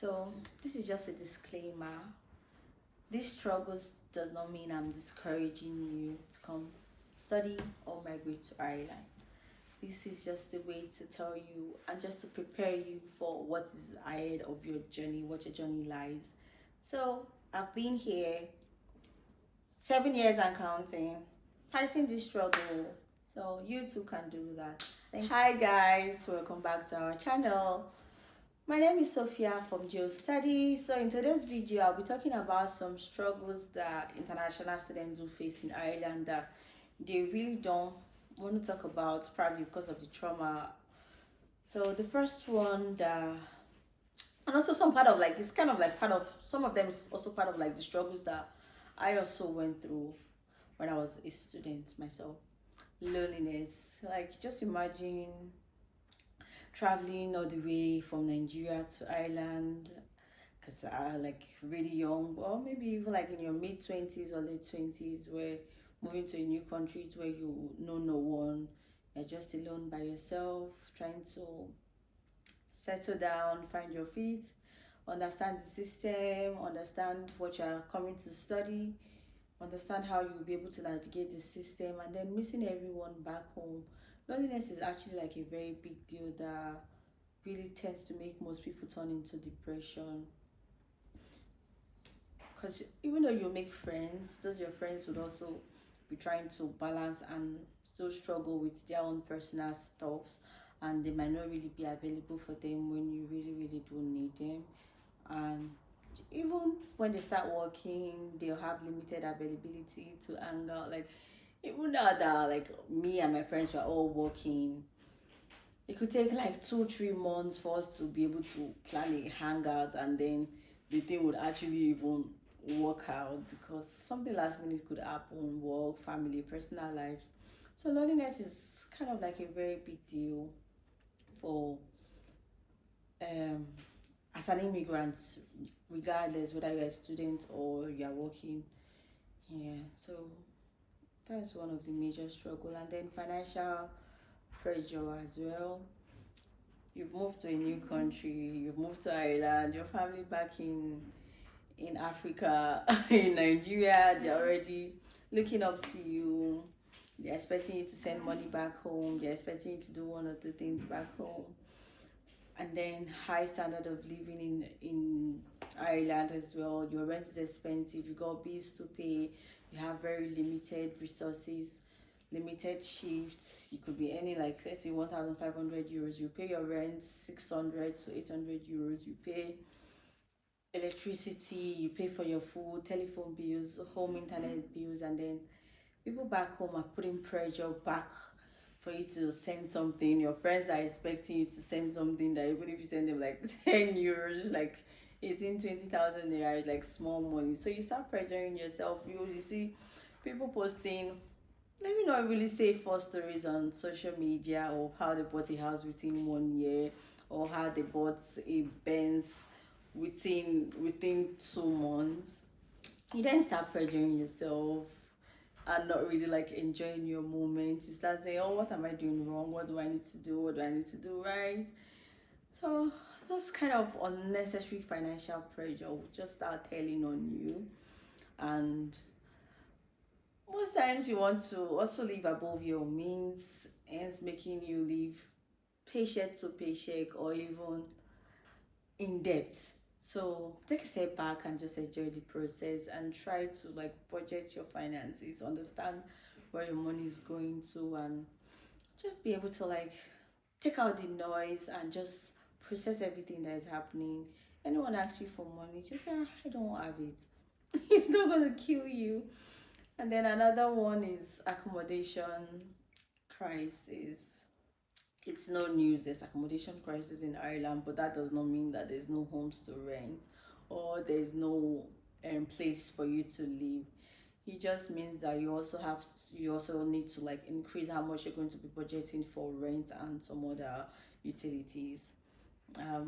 So this is just a disclaimer. These struggles does not mean I'm discouraging you to come study or migrate to Ireland. This is just a way to tell you and just to prepare you for what is ahead of your journey, what your journey lies. So I've been here 7 years and counting, fighting this struggle. So you too can do that. Hi guys, welcome back to our channel. My name is Sophia from Geo Studies. So in today's video, I'll be talking about some struggles that international students do face in Ireland that they really don't want to talk about, probably because of the trauma. So the first one that, and also some part of like, it's kind of like part of, some of them is also part of like the struggles that I also went through when I was a student myself. Loneliness. Like, just imagine traveling all the way from Nigeria to Ireland, because like really young, or maybe even like in your mid-20s or late 20s, where moving to a new country where you know no one, you're just alone by yourself, trying to settle down, find your feet, understand the system, understand what you're coming to study, understand how you'll be able to navigate the system, and then missing everyone back home. Loneliness is actually like a very big deal that really tends to make most people turn into depression. Because even though you make friends, those your friends would also be trying to balance and still struggle with their own personal stuffs, and they might not really be available for them when you really do need them. And even when they start working, they'll have limited availability to hang out. Like, even now that like me and my friends were all working, it could take like 2-3 months for us to be able to plan a hangout, and then the thing would actually even work out, because something last minute could happen, work, family, personal lives. So loneliness is kind of like a very big deal for um as an immigrant, regardless whether you're a student or you're working. Yeah, so that's one of the major struggle. And then financial pressure as well. You've moved to a new country, you've moved to Ireland, your family back in Africa, in Nigeria, they're already looking up to you. They're expecting you to send money back home, they're expecting you to do one or two things back home. And then high standard of living in Ireland as well. Your rent is expensive, you got bills to pay, you have very limited resources, limited shifts. You could be earning like, let's say, 1,500 euros, you pay your rent 600 to 800 euros, you pay electricity, you pay for your food, telephone bills, home internet bills. And then people back home are putting pressure back for you to send something. Your friends are expecting you to send something that even if you send them like 10 euros, like 18-20,000 naira, is like small money. So you start pressuring yourself. You see people posting, let me not really say false stories on social media of how they bought a house within 1 year, or how they bought a Benz within 2 months. You then start pressuring yourself and not really like enjoying your moment. You start saying, oh, what am I doing wrong? What do I need to do? What do I need to do right? So those kind of unnecessary financial pressure will just start telling on you. And most times you want to also live above your means, hence making you live paycheck to paycheck, or even in debt. So take a step back and just enjoy the process, and try to like budget your finances, understand where your money is going to, and just be able to like take out the noise and just process everything that is happening. Anyone asks you for money, just say, "Ah, I don't have it." It's not gonna kill you. And then another one is accommodation crisis. It's no news, there's accommodation crisis in Ireland, but that does not mean that there's no homes to rent, or there's no place for you to live. It just means that you also need to like increase how much you're going to be budgeting for rent and some other utilities.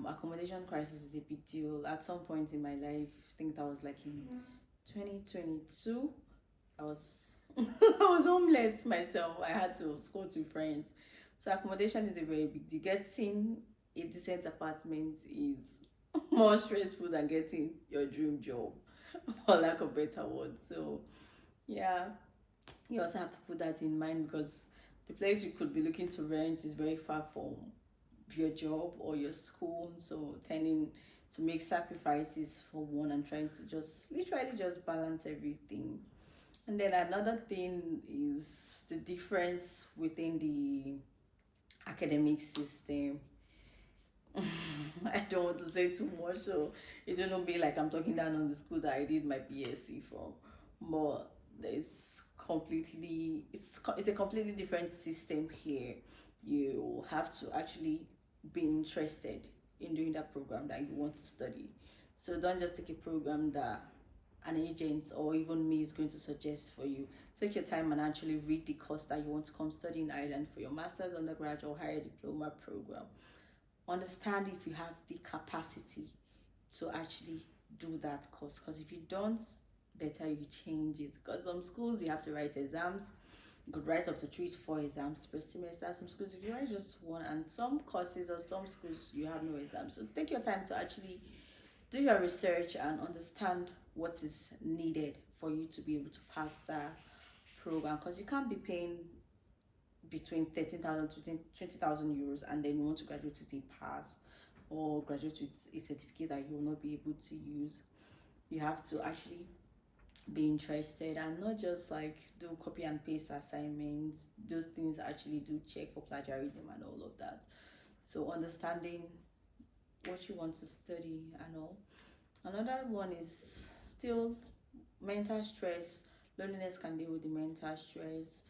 Accommodation crisis is a big deal. At some point in my life, I think that was like in 2022, I was I was homeless myself. I had to go to friends. So accommodation is a very big deal. Getting a decent apartment is more stressful than getting your dream job, for lack of better word. So yeah, you also have to put that in mind, because the place you could be looking to rent is very far from your job or your school, so tending to make sacrifices for one and trying to just literally just balance everything. And then another thing is the difference within the academic system. I don't want to say too much, so it won't be like I'm talking down on the school that I did my BSc from. But it's a completely different system here. You have to actually be interested in doing that program that you want to study. So don't just take a program that an agent or even me is going to suggest for you. Take your time and actually read the course that you want to come study in Ireland for your master's, undergraduate, or higher diploma program. Understand if you have the capacity to actually do that course, because if you don't, better you change it, because some schools you have to write exams. You could write up to 3 to 4 exams per semester. Some schools if you write just one, and some courses or some schools you have no exams. So take your time to actually do your research and understand what is needed for you to be able to pass that program, because you can't be paying between 13,000 to 20,000 euros and then you want to graduate with a pass or graduate with a certificate that you will not be able to use. You have to actually be interested and not just like do copy and paste assignments. Those things actually do check for plagiarism and all of that. So understanding what you want to study and all. Another one is still mental stress. Loneliness can deal with the mental stress.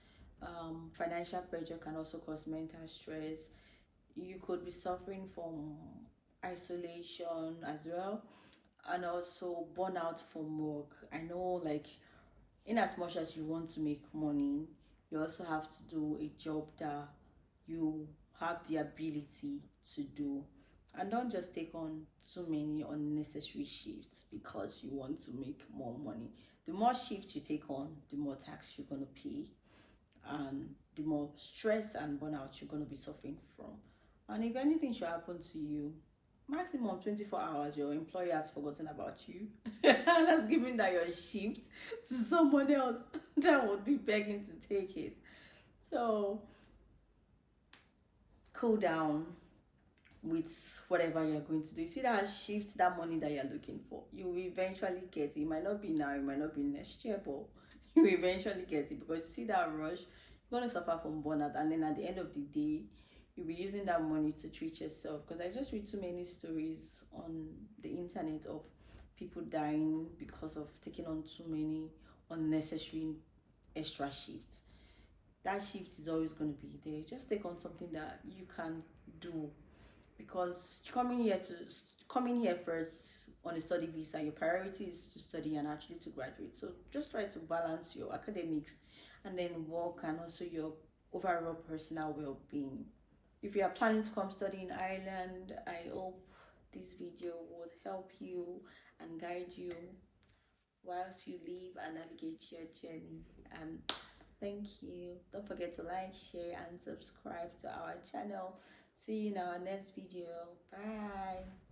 Financial pressure can also cause mental stress. You could be suffering from isolation as well, and also burnout from work. I know, like, in as much as you want to make money, you also have to do a job that you have the ability to do. And don't just take on too many unnecessary shifts because you want to make more money. The more shifts you take on, the more tax you're going to pay, and the more stress and burnout you're going to be suffering from. And if anything should happen to you, maximum 24 hours, your employer has forgotten about you and has given that your shift to someone else that would be begging to take it. So cool down with whatever you're going to do. You see that shift, that money that you're looking for, you will eventually get it. It might not be now, it might not be next year, but you will eventually get it, because you see that rush, you're going to suffer from burnout, and then at the end of the day, you'll be using that money to treat yourself. Because I just read too many stories on the internet of people dying because of taking on too many unnecessary extra shifts. That shift is always going to be there. Just take on something that you can do, because coming here first on a study visa, your priority is to study and actually to graduate. So just try to balance your academics and then work, and also your overall personal well-being. If you are planning to come study in Ireland, I hope this video would help you and guide you whilst you live and navigate your journey. And thank you. Don't forget to like, share, and subscribe to our channel. See you in our next video. Bye.